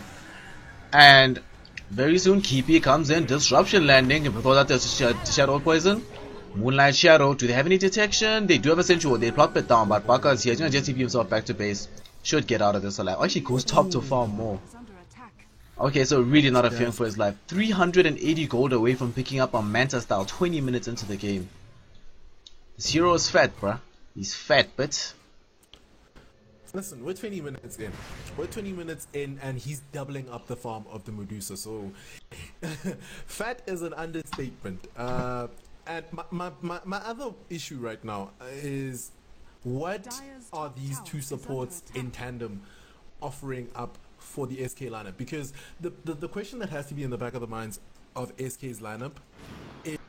And very soon, Keepy comes in. Disruption landing. Throws out the Shadow Poison. Moonlight Shadow. Do they have any detection? They do have a Sensual. They plop it down. But Baka is here. He's going to just TP himself back to base. Should get out of this alive. Actually goes top to farm more. Okay, so really not a fear for his life. 380 gold away from picking up a Manta style 20 minutes into the game. This hero is fat, bruh. He's fat, but... Listen, we're 20 minutes in. We're 20 minutes in and he's doubling up the farm of the Medusa. So, fat is an understatement. And my other issue right now is what are these two supports in tandem offering up for the SK lineup? Because the question that has to be in the back of the minds of SK's lineup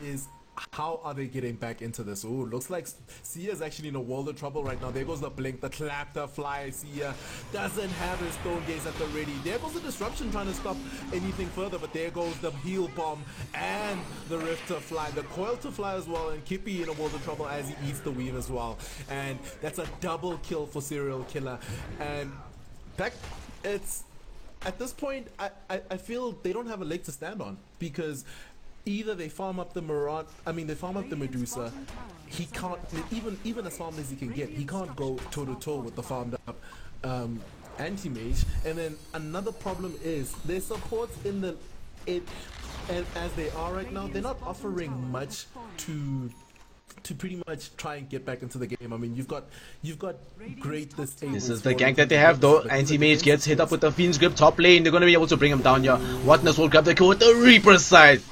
is how are they getting back into this? Oh, looks like Sia is actually in a world of trouble right now. There goes the blink, the clap, the fly. Sia doesn't have his stone gaze at the ready. There goes the disruption trying to stop anything further, but there goes the heal bomb and the rift to fly, the coil to fly as well, and Kippy in a world of trouble as he eats the weave as well. And that's a double kill for Serial Killer. And that it's at this point I feel they don't have a leg to stand on, because either they farm up the they farm up the Medusa. He can't, even as farmed as he can get, he can't go toe to toe with the farmed up anti-mage. And then another problem is their supports in the and as they are right now, they're not offering much to pretty much try and get back into the game. I mean, you've got great disables. This is the gank that they have though. Anti-mage gets hit up with the Fiend's Grip top lane. They're going to be able to bring him down here. Whatness will grab the kill with the Reaper side.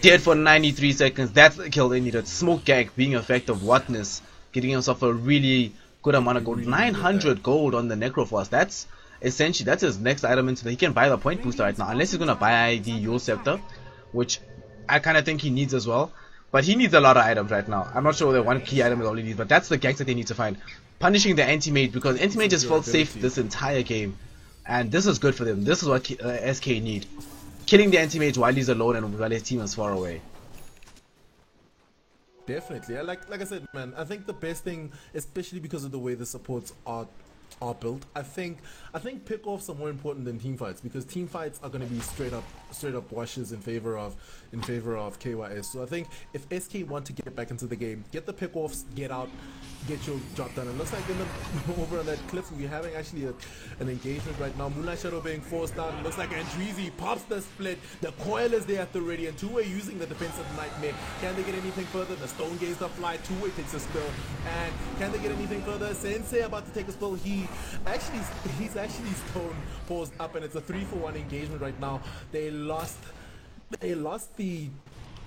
Dead for 93 seconds. That's the kill they needed. Smoke gank being effective. Whatness getting himself a really good amount of gold. 900 gold on the Necrophos. That's essentially, that's his next item into the, he can buy the point booster right now, unless he's going to buy the Yule Scepter, which I kind of think he needs as well. But he needs a lot of items right now. I'm not sure the one key item is all he needs, but that's the ganks that they need to find. Punishing the anti-mage, because anti-mage has felt safe this entire game. And this is good for them. This is what SK need. Killing the anti-mage while he's alone and while his team is far away. Definitely. Like I said, man, I think the best thing, especially because of the way the supports are built, I think pick offs are more important than team fights, because team fights are going to be straight up washes in favor of KYS. So I think if SK want to get back into the game, get the pick offs, get out, get your job done. And looks like over on that cliff we're having actually an engagement right now. Moonlight Shadow being forced down. It looks like Andreezy pops the split. The coil is there at the ready, and two-way using the defensive nightmare. Can they get anything further? The stone gaze the fly. Two-way takes a spill. And can they get anything further? Sensei about to take a spill. He's actually stone paused up, and it's a 3-for-1 engagement right now. They lost the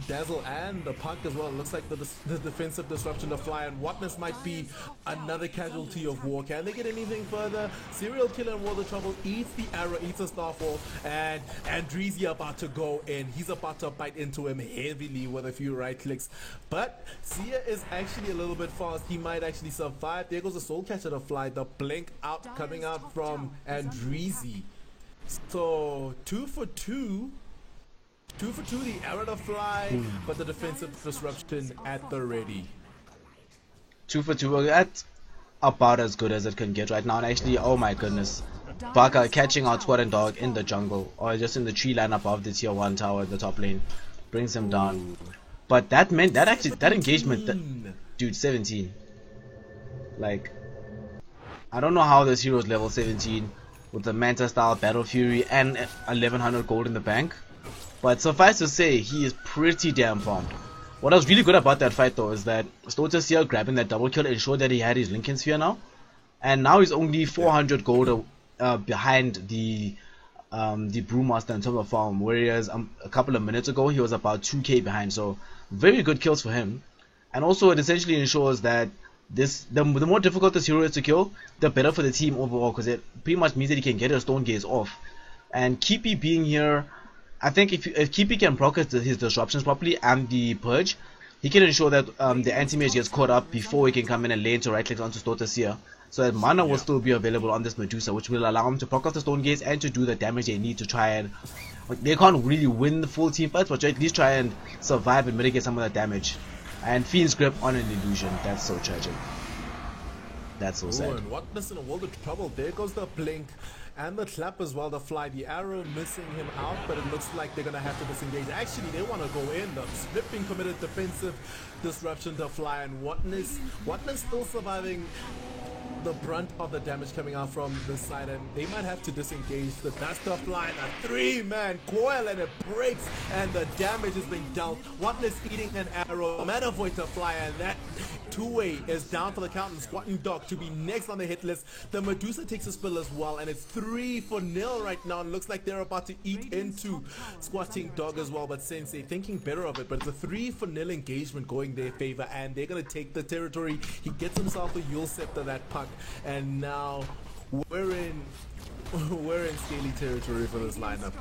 Dazzle and the Puck as well. It looks like the defensive disruption to fly, and Whatness might be another casualty of war. Can they get anything further? Serial Killer in World of Trouble eats the arrow, eats a Starfall, and Andreezy about to go in. He's about to bite into him heavily with a few right clicks, but Sia is actually a little bit fast. He might actually survive. There goes the Soul Catcher to fly. The blink out coming out from Andreezy. So 2 for 2. 2 for 2, the arrow to fly, but the defensive disruption at the ready. 2 for 2, that's about as good as it can get right now. And actually, oh my goodness, Baka catching out Sword and Dog in the jungle, or just in the tree line above the tier 1 tower at the top lane, brings him down. But that meant that engagement, dude, 17. Like, I don't know how this hero's level 17 with the Manta style Battle Fury and 1100 gold in the bank. But suffice to say, he is pretty damn farmed. What was really good about that fight though is that Stotus here grabbing that double kill ensured that he had his Lincoln Sphere now. And now he's only 400 gold behind the Brewmaster in terms of farm, whereas a couple of minutes ago he was about 2k behind. So very good kills for him. And also it essentially ensures that the more difficult this hero is to kill, the better for the team overall, because it pretty much means that he can get a Stone Gaze off. And Keepy being here, I think if Keepy can proc his disruptions properly and the purge, he can ensure that the anti-mage gets caught up before he can come in and lane to right click onto Stotus here, so that mana will still be available on this Medusa, which will allow him to proc off the Stone Gaze and to do the damage they need to try and Like, they can't really win the full team fights, but you at least try and survive and mitigate some of that damage. And Fiend's Grip on an illusion. That's so tragic. That's so sad. And Whatness in a world of trouble. There goes the blink and the clap as well. The fly, the arrow missing him out, but it looks like they're gonna have to disengage. Actually, they want to go in. The flipping committed defensive disruption to fly, and Whatness still surviving the brunt of the damage coming out from this side, and they might have to disengage. The Duster fly, a 3-man coil, and it breaks, and the damage is being dealt. Whatness eating an arrow, Metavoid to fly, and that two-way is down for the count, and Squatting Dog to be next on the hit list. The Medusa takes a spill as well, and it's 3-0 right now, and looks like they're about to eat into Squatting Dog as well, but Sensei thinking better of it, but it's a 3-0 engagement going their favor, and they're going to take the territory. He gets himself a Yule Scepter, that puck, and now we're in scaly territory for this lineup.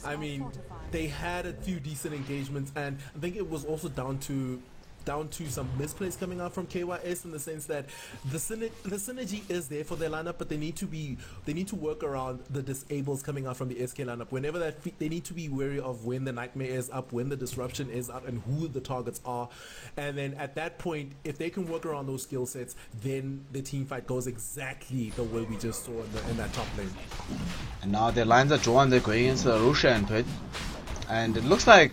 I mean, they had a few decent engagements, and I think it was also down to some misplays coming out from KYS, in the sense that the synergy is there for their lineup, but they need to work around the disables coming out from the SK lineup. Whenever they need to be wary of when the Nightmare is up, when the disruption is up, and who the targets are. And then at that point, if they can work around those skill sets, then the team fight goes exactly the way we just saw in that top lane. And now their lines are drawn. They're going into the Roshan pit, and it looks like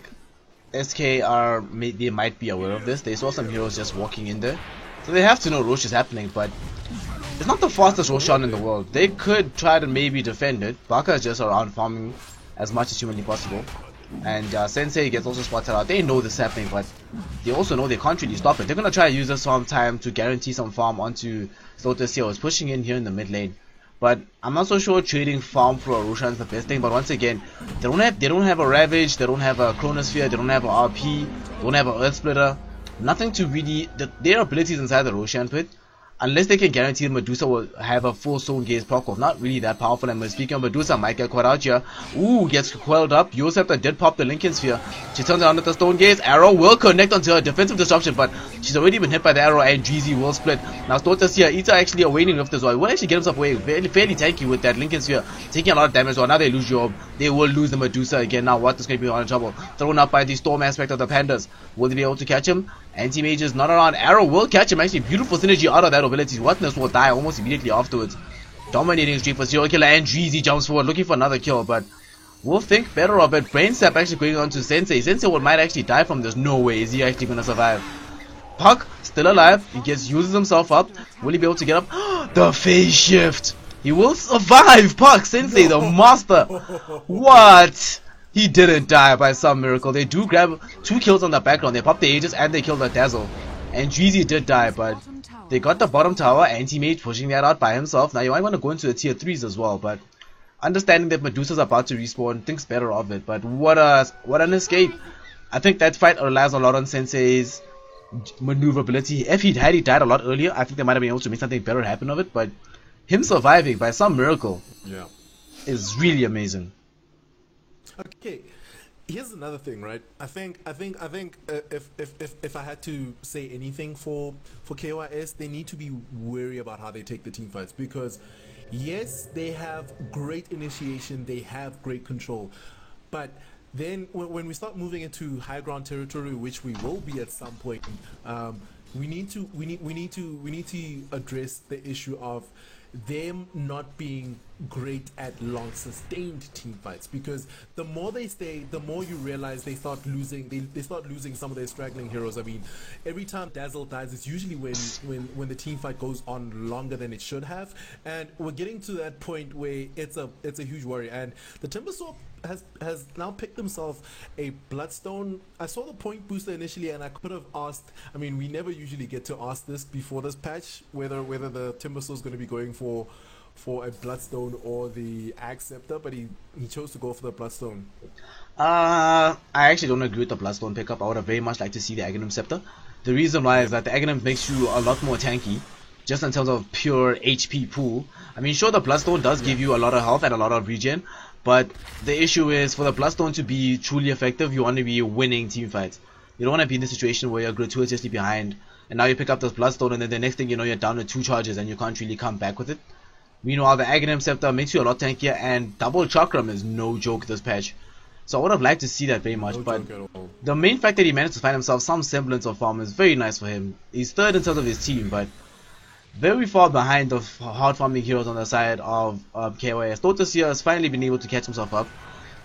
SK they might be aware of this. They saw some heroes just walking in there, so they have to know Rosh is happening, but it's not the fastest Roshan in the world. They could try to maybe defend it. Baka is just around farming as much as humanly possible, and Sensei gets also spotted out. They know this is happening, but they also know they can't really stop it. They're gonna try to use this farm time to guarantee some farm onto Slotus here, who's pushing in here in the mid lane. But I'm not so sure trading farm for a Roshan is the best thing. But once again, they don't have a Ravage, they don't have a Chronosphere, they don't have a RP, they don't have an Earth Splitter. Nothing to really their abilities inside the Roshan pit, unless they can guarantee Medusa will have a full Stone Gaze proc off. Not really that powerful. And speaking of Medusa, might get caught out here. Ooh, gets coiled up. Yule Scepter did pop the Lincoln Sphere. She turns around with the Stone Gaze. Arrow will connect onto her defensive disruption, but she's already been hit by the arrow, and Jeezy will split. Now Slotus here, Ita actually a waning rift as well. He will actually get himself away fairly tanky with that Lincoln Sphere, taking a lot of damage. So now they lose Job. They will lose the Medusa again. Now what is going to be in trouble? Thrown up by the Storm aspect of the Pandas. Will they be able to catch him? Anti-Mage is not around. Arrow will catch him. Actually, beautiful synergy out of that ability. Whatness will die almost immediately afterwards. Dominating streak for serial killer, and Jeezy jumps forward looking for another kill, but we'll think better of it. Brain Sap actually going on to Sensei. Sensei might actually die from this. No way is he actually going to survive. Puck still alive. He uses himself up. Will he be able to get up? The phase shift. He will survive. Puck Sensei, the master. What? He didn't die by some miracle. They do grab 2 kills on the background. They pop the Aegis and they kill the Dazzle. And Jeezy did die, but they got the bottom tower. Anti-Mage pushing that out by himself. Now you might want to go into the tier 3s as well, but understanding that Medusa's about to respawn, thinks better of it. But what an escape. I think that fight relies a lot on Sensei's maneuverability. If he died a lot earlier, I think they might have been able to make something better happen of it, but him surviving by some miracle is really amazing. Okay, here's another thing, right? I think if I had to say anything for KYS, they need to be wary about how they take the team fights, because yes, they have great initiation, they have great control, but then when we start moving into high ground territory, which we will be at some point, we need to address the issue of them not being great at long sustained team fights, because the more they stay, the more you realize they start losing some of their straggling heroes. I mean, every time Dazzle dies, it's usually when the team fight goes on longer than it should have, and we're getting to that point where it's a huge worry. And the Timbersaw has now picked himself a Bloodstone. I saw the point booster initially, and I could have asked, I mean, we never usually get to ask this before this patch, whether the Timbersaw is going to be going for a Bloodstone or the Axe Scepter, but he chose to go for the Bloodstone. I actually don't agree with the Bloodstone pickup. I would have very much liked to see the Aghanim Scepter. The reason why is that the Aghanim makes you a lot more tanky, just in terms of pure HP pool. I mean, sure, the Bloodstone does give you a lot of health and a lot of regen, but the issue is, for the Bloodstone to be truly effective, you want to be winning team fights. You don't want to be in the situation where you're gratuitously behind, and now you pick up this Bloodstone, and then the next thing you know, you're down to 2 charges, and you can't really come back with it. Meanwhile, the Aghanim Scepter makes you a lot tankier, and double Chakram is no joke this patch. So I would have liked to see that very much, No but joke at all. the main fact that he managed to find himself some semblance of farm is very nice for him. He's third in terms of his team, but very far behind the hard farming heroes on the side of KYS. Totus here has finally been able to catch himself up.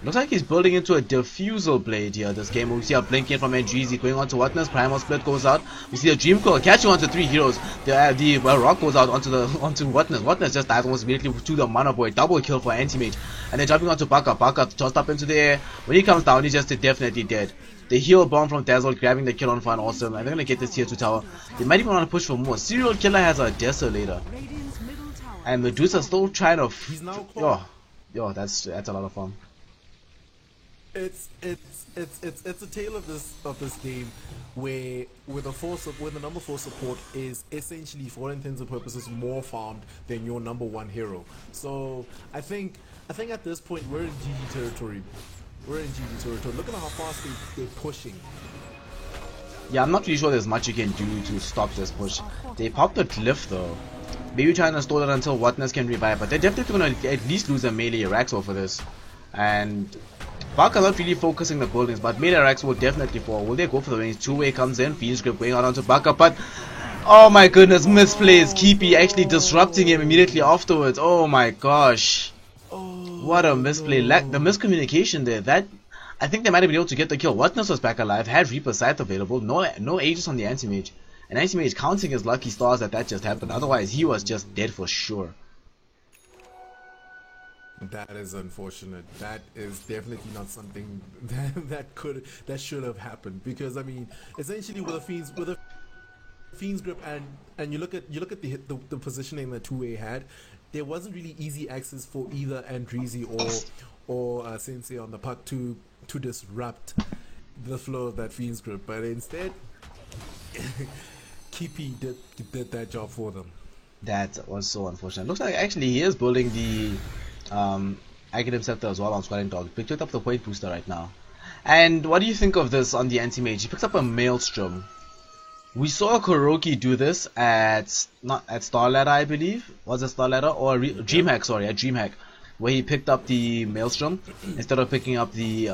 Looks like he's building into a diffusal blade here this game. We see a blink in from Andreezy going on to Whatness. Primal Split goes out. We see a Dream Coil catching onto 3 heroes. The Rock goes out onto Whatness. Whatness just dies almost immediately to the Mana Boy. Double kill for Anti-Mage. And then jumping onto Baka. Baka tossed up into the air. When he comes down, he's just definitely dead. The heal bomb from Dazzle grabbing the kill on Fun Awesome. And they're going to get this tier 2 tower. They might even want to push for more. Serial Killer has a Desolator. Radiant's middle tower. And Medusa still trying to... He's now close. Yo, that's a lot of fun. It's a tale of this game where the number 4 support is essentially, for all intents and purposes, more farmed than your number 1 hero. So I think at this point we're in GG territory. Look at how fast they're pushing. Yeah, I'm not really sure there's much you can do to stop this push. They popped the glyph though. Maybe trying to stall it until Whatness can revive, but they're definitely going to at least lose a melee Raxor for this. And Baka not really focusing the buildings, but melee Rax will definitely fall. Will they go for the range? Two-way comes in, Fiend's Grip going out onto Baka, but oh my goodness, misplays. Keepy actually disrupting him immediately afterwards. Oh my gosh. What a misplay. The miscommunication there. That I think they might have been able to get the kill. Whatness was back alive, had Reaper's Scythe available, no Aegis on the Anti-Mage. And Anti-Mage counting his lucky stars that just happened, otherwise he was just dead for sure. That is unfortunate. That is definitely not something that should have happened, because I mean, essentially with a Fiend's Grip and you look at the positioning that 2A had, there wasn't really easy access for either Andreezy or Sensei on the puck to disrupt the flow of that Fiend's Grip, but instead Keepy did that job for them. That was so unfortunate. Looks like actually he is building the Aghanim Scepter as well on Squatting Dog. Picked up the point booster right now. And what do you think of this on the Anti-Mage? He picks up a Maelstrom. We saw Kuroki do this at Starladder, I believe. Was it Starladder or DreamHack? Sorry, at DreamHack, where he picked up the Maelstrom instead of picking up the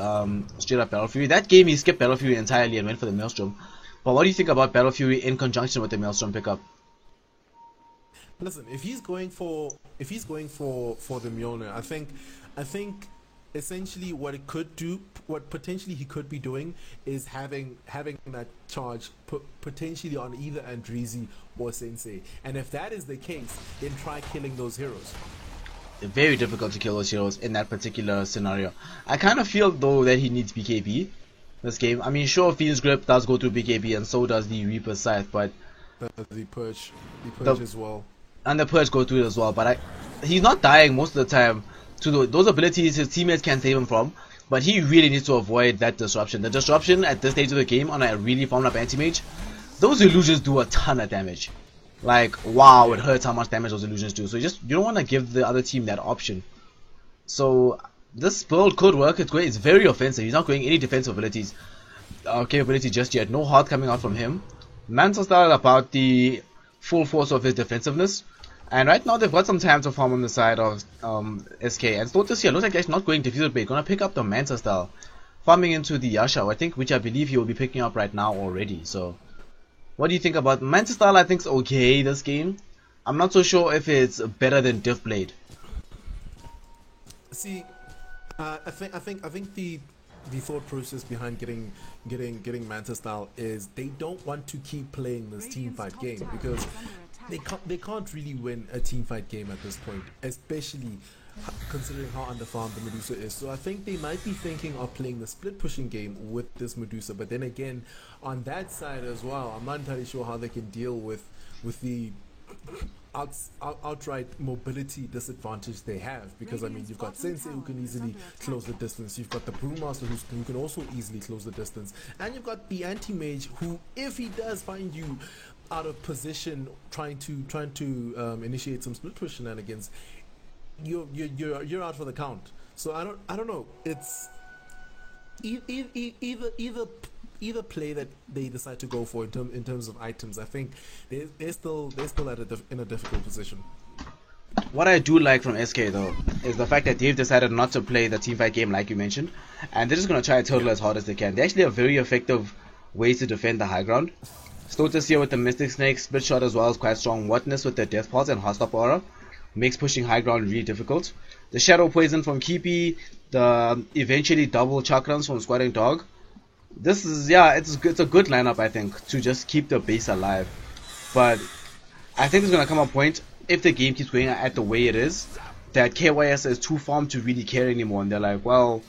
straight up Battle Fury. That game he skipped Battle Fury entirely and went for the Maelstrom. But what do you think about Battle Fury in conjunction with the Maelstrom pickup? Listen, if he's going for the Mjolnir, I think essentially what potentially he could be doing is having that charge potentially on either Andreezy or Sensei. And if that is the case, then try killing those heroes. Very difficult to kill those heroes in that particular scenario. I kind of feel though that he needs BKB this game. I mean, sure, Fiend's Grip does go through BKB and so does the Reaper's Scythe, but the Purge as well. And the Purge go through it as well, but he's not dying most of the time to those abilities his teammates can save him from, but he really needs to avoid that disruption. The disruption at this stage of the game on a really farmed up Anti-Mage, those illusions do a ton of damage. Like, wow, it hurts how much damage those illusions do. So you don't want to give the other team that option. So this build could work. It's great. It's very offensive. He's not going any defensive capability just yet. No heart coming out from him. Manta started about the full force of his defensiveness. And right now they've got some time to farm on the side of SK. And Stotus here looks like he's not going diffusal bait. Gonna pick up the Manta style, farming into the Yasha, which I believe he will be picking up right now already. So what do you think about Manta style? I think it's okay this game. I'm not so sure if it's better than Diff Blade. See, I think the thought process behind getting Manta style is they don't want to keep playing this team fight game, because they can't really win a team fight game at this point, especially considering how underfarmed the Medusa is. So I think they might be thinking of playing the split pushing game with this Medusa, but then again, on that side as well, I'm not entirely sure how they can deal with the outright mobility disadvantage they have, because I mean, you've got Sensei who can easily close the distance, you've got the Brewmaster who can also easily close the distance, and you've got the Anti-Mage who, if he does find you out of position trying to initiate some split push shenanigans, you're out for the count. So I don't know. It's either play that they decide to go for in terms of items. I think they're still in a difficult position. What I do like from SK though is the fact that they've decided not to play the teamfight game like you mentioned, and they're just gonna try to turtle as hard as they can. They actually have very effective ways to defend the high ground. Stotus here with the Mystic Snake, Split Shot as well is quite strong. Whatness with the Death Pulse and Hostile Aura makes pushing high ground really difficult. The Shadow Poison from Keepy, the eventually double Chakrams from Squatting Dog. This is, it's a good lineup, I think, to just keep the base alive. But I think there's going to come a point, if the game keeps going at the way it is, that KYS is too farmed to really care anymore. And they're like, well,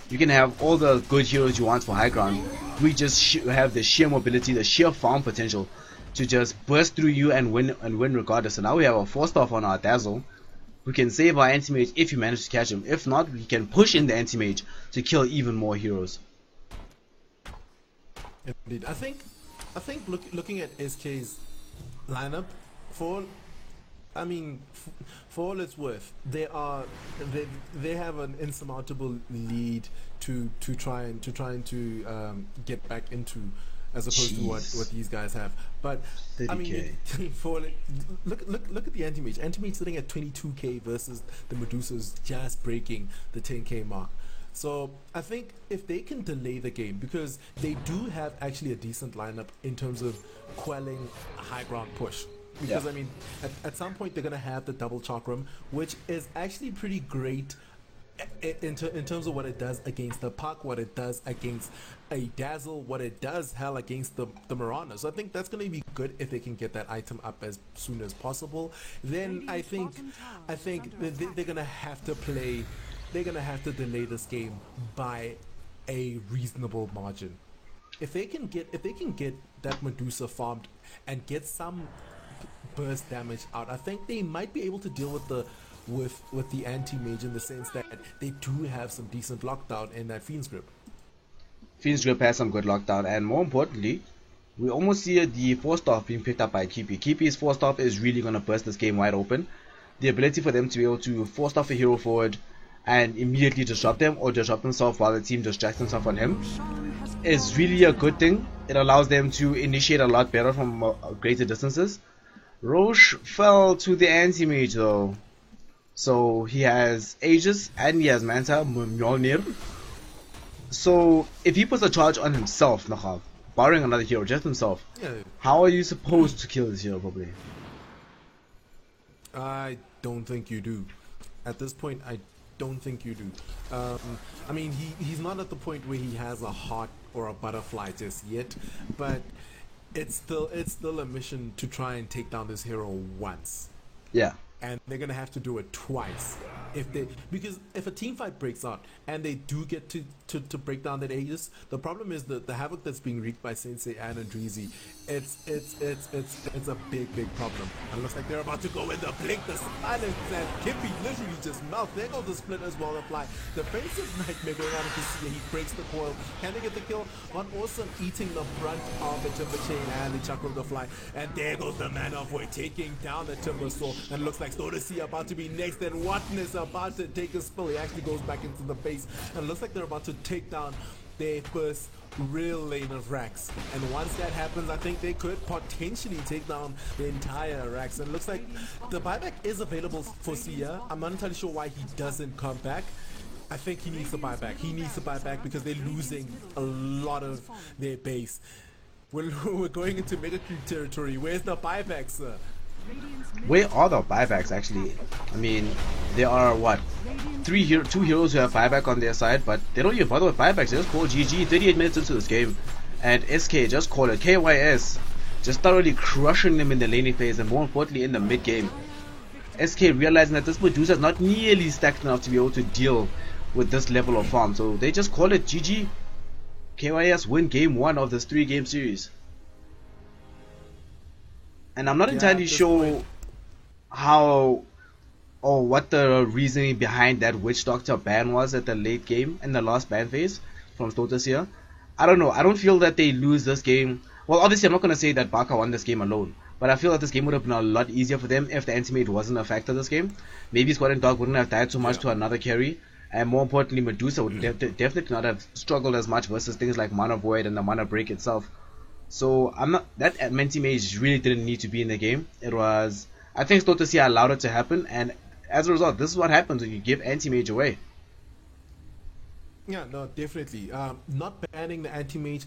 you can have all the good heroes you want for high ground. We just have the sheer mobility, the sheer farm potential to just burst through you and win regardless. So now we have a 4-star on our Dazzle. We can save our anti-mage if you manage to catch him. If not, we can push in the anti-mage to kill even more heroes. Indeed. I think looking at SK's lineup, for all it's worth, they have an insurmountable lead to try and get back into, as opposed to what these guys have. But 30K. I mean, look at the anti-mage. Anti-mage sitting at 22k versus the Medusas just breaking the 10k mark. So I think if they can delay the game, because they do have actually a decent lineup in terms of quelling a high ground push. Because I mean, at some point they're gonna have the double chakram, which is actually pretty great in terms of what it does against the Puck, what it does against a Dazzle, what it does hell against the Mirana. So I think that's gonna be good if they can get that item up as soon as possible. Then I think they're gonna have to play. They're gonna have to delay this game by a reasonable margin. If they can get that Medusa farmed and get some burst damage out, I think they might be able to deal with the anti-mage, in the sense that they do have some decent lockdown in that Fiend's Grip. Fiend's Grip has some good lockdown, and more importantly, we almost see the 4-star being picked up by Keepy. Keepy's 4-star is really gonna burst this game wide open. The ability for them to be able to 4-star a hero forward and immediately disrupt them, or disrupt themselves while the team distracts themselves on him, is really a good thing. It allows them to initiate a lot better from greater distances. Roche fell to the anti-mage though, so he has Aegis and he has Manta, Mjolnir. So if he puts a charge on himself, Nahav, barring another hero, just himself, how are you supposed to kill this hero properly? I don't think you do. At this point, I don't think you do. I mean, he's not at the point where he has a heart or a butterfly just yet, but it's still a mission to try and take down this hero once. Yeah. And they're gonna have to do it twice because if a team fight breaks out and they do get to break down that Aegis, the problem is the havoc that's being wreaked by Sensei and Andreezy. It's a big problem. And it looks like they're about to go in the blink, the silence, and Kippy literally just melts. There goes the split as well apply. Defensive nightmare going on to see, he breaks the coil. Can they get the kill? Von Awesome eating the brunt of the Timber Chain and the Chakra of the Fly. And there goes the Man of War taking down the Timber Saw. And looks like Stodacy about to be next, and Whatness about to take a spill. He actually goes back into the base, and looks like they're about to take down their first real lane of racks. And once that happens, I think they could potentially take down the entire racks. And it looks like the buyback is available for Sia. I'm not entirely sure why he doesn't come back. I think he needs to buy back. He needs to buy back because they're losing a lot of their base. We're going into Mega Creep territory. Where's the buyback, sir? Where are the buybacks actually? I mean, there are what? Two heroes who have buyback on their side, but they don't even bother with buybacks. They just call GG 38 minutes into this game. And SK just call it. KYS just thoroughly crushing them in the laning phase, and more importantly in the mid game. SK realizing that this Medusa is not nearly stacked enough to be able to deal with this level of farm, so they just call it GG. KYS win game 1 of this 3-game series. And I'm not entirely sure how or what the reasoning behind that Witch Doctor ban was at the late game in the last ban phase from Stotus here. I don't know. I don't feel that they lose this game. Well, obviously I'm not going to say that Baka won this game alone, but I feel that this game would have been a lot easier for them if the anti-mage wasn't a factor this game. Maybe Squatting Dog wouldn't have died so much to another carry, and more importantly Medusa would definitely not have struggled as much versus things like Mana Void and the Mana Break itself. So I'm not, that anti-mage really didn't need to be in the game. It was, I think Stotus here allowed it to happen, and as a result, this is what happens when you give anti-mage away. Yeah, no, definitely. Not banning the anti-mage,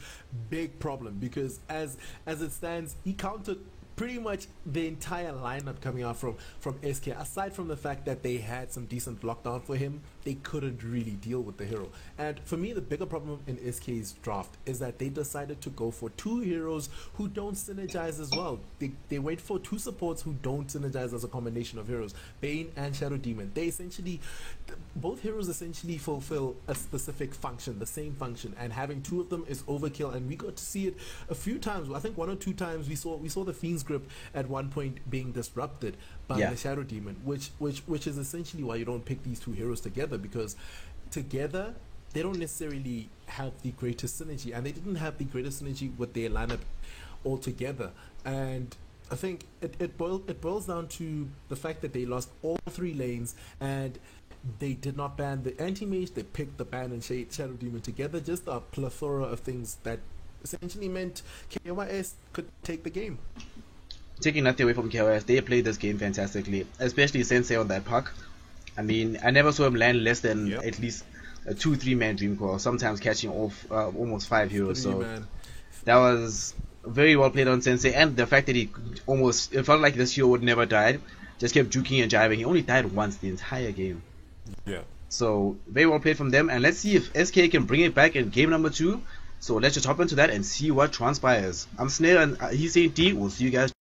big problem, because as it stands, he countered pretty much the entire lineup coming out from SK. Aside from the fact that they had some decent lockdown for him, they couldn't really deal with the hero. And for me, the bigger problem in SK's draft is that they decided to go for two heroes who don't synergize as well. They wait for two supports who don't synergize as a combination of heroes, Bane and Shadow Demon. Both heroes essentially fulfill a specific function, the same function, and having two of them is overkill. And we got to see it a few times. I think one or two times we saw the Fiend's Grip at one point being disrupted by the Shadow Demon, which is essentially why you don't pick these two heroes together, because together they don't necessarily have the greatest synergy, and they didn't have the greatest synergy with their lineup altogether. And I think it boils down to the fact that they lost all three lanes, and they did not ban the anti-mage. They picked the ban and Shadow Demon together. Just a plethora of things that essentially meant KYS could take the game. Taking nothing away from KYS, they played this game fantastically, especially Sensei on that puck. I mean, I never saw him land less than at least a 2-3 man dream core, sometimes catching off almost 5 heroes. So that was very well played on Sensei, and the fact that it felt like this hero would never die, just kept juking and jiving. He only died once the entire game. Yeah. So very well played from them, and let's see if SK can bring it back in game number 2. So let's just hop into that and see what transpires. I'm Snare, and he's saying D. We'll see you guys.